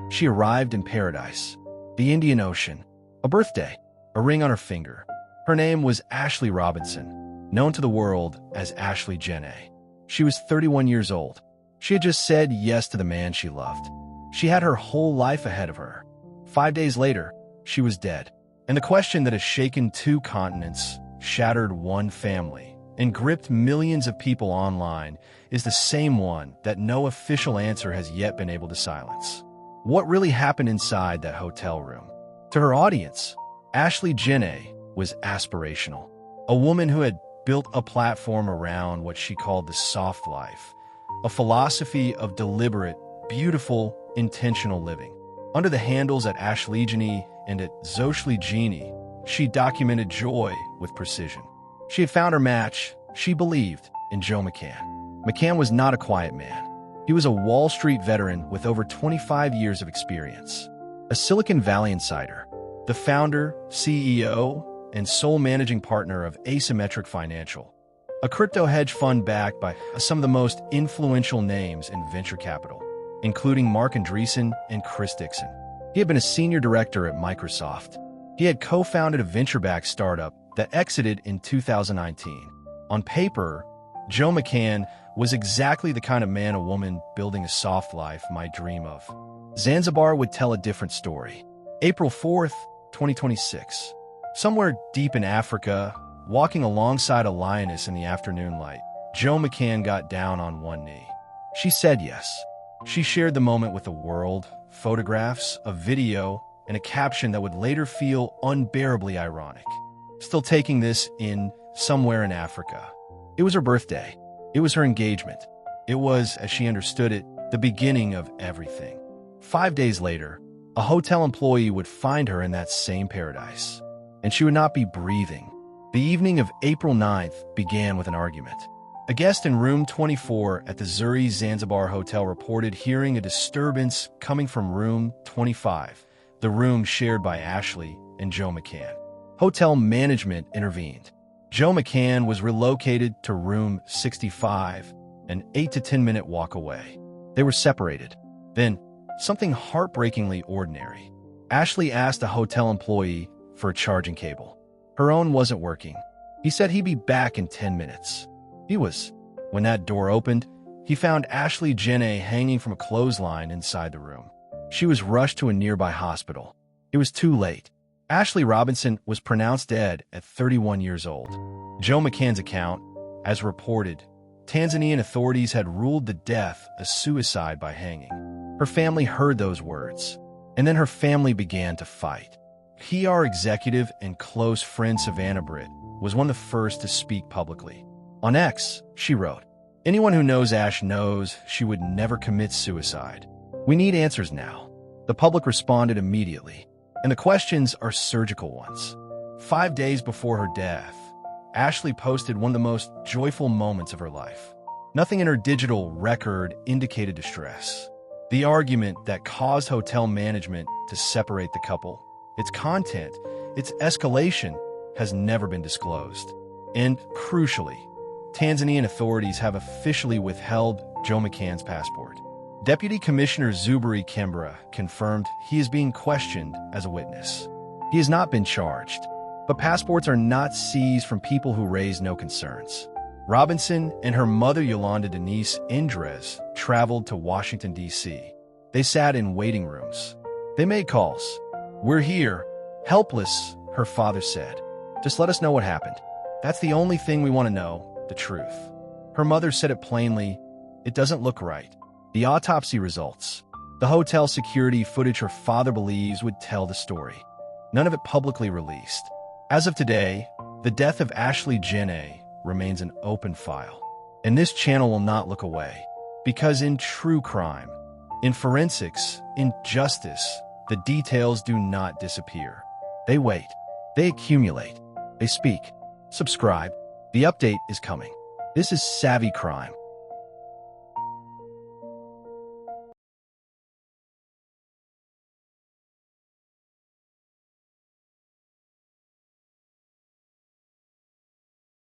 She arrived in paradise, the Indian Ocean, a birthday, a ring on her finger. Her name was Ashlee Robinson, known to the world as Ashlee Jenae. She was 31 years old. She had just said yes to the man she loved. She had her whole life ahead of her. 5 days later, she was dead. And the question that has shaken 2 continents, shattered 1 family, and gripped millions of people online is the same one that no official answer has yet been able to silence. What really happened inside that hotel room? To her audience, Ashlee Jenae was aspirational, a woman who had built a platform around what she called the soft life, a philosophy of deliberate, beautiful, intentional living. Under the handles at Ashlee Jenae and at Zuri Jenae, she documented joy with precision. She had found her match, she believed, in Joe McCann. McCann was not a quiet man. He was a Wall Street veteran with over 25 years of experience, a Silicon Valley insider, the founder, CEO, and sole managing partner of Asymmetric Financial, a crypto hedge fund backed by some of the most influential names in venture capital, including Mark Andreessen and Chris Dixon. He had been a senior director at Microsoft. He had co-founded a venture-backed startup that exited in 2019. On paper, Joe McCann was exactly the kind of man a woman building a soft life might dream of. Zanzibar would tell a different story. April 4th, 2026. Somewhere deep in Africa, walking alongside a lioness in the afternoon light, Joe McCann got down on one knee. She said yes. She shared the moment with the world, photographs, a video, and a caption that would later feel unbearably ironic. Still taking this in somewhere in Africa. It was her birthday. It was her engagement. It was, as she understood it, the beginning of everything. 5 days later, a hotel employee would find her in that same paradise, and she would not be breathing. The evening of April 9th began with an argument. A guest in room 24 at the Zuri Zanzibar Hotel reported hearing a disturbance coming from room 25, the room shared by Ashlee and Joe McCann. Hotel management intervened. Joe McCann was relocated to room 65, an 8 to 10 minute walk away. They were separated. Then, something heartbreakingly ordinary. Ashlee asked a hotel employee for a charging cable. Her own wasn't working. He said he'd be back in 10 minutes. He was. When that door opened, he found Ashlee Jenae hanging from a clothesline inside the room. She was rushed to a nearby hospital. It was too late. Ashlee Robinson was pronounced dead at 31 years old. Joe McCann's account, as reported, Tanzanian authorities had ruled the death a suicide by hanging. Her family heard those words, and then her family began to fight. PR executive and close friend Savannah Britt was one of the first to speak publicly. On X, she wrote, "Anyone who knows Ash knows she would never commit suicide. We need answers now." The public responded immediately, and the questions are surgical ones. 5 days before her death, Ashlee posted one of the most joyful moments of her life. Nothing in her digital record indicated distress. The argument that caused hotel management to separate the couple, its content, its escalation, has never been disclosed. And, crucially, Tanzanian authorities have officially withheld Joe McCann's passport. Deputy Commissioner Zuri Zanzibar confirmed he is being questioned as a witness. He has not been charged, but passports are not seized from people who raise no concerns. Robinson and her mother Yolanda Denise Indres traveled to Washington, D.C. They sat in waiting rooms. They made calls. "We're here, helpless," her father said. "Just let us know what happened. That's the only thing we want to know, the truth." Her mother said it plainly, "It doesn't look right." The autopsy results, the hotel security footage her father believes would tell the story. None of it publicly released. As of today, the death of Ashlee Jenae remains an open file. And this channel will not look away. Because in true crime, in forensics, in justice, the details do not disappear. They wait. They accumulate. They speak. Subscribe. The update is coming. This is Savvy Crime.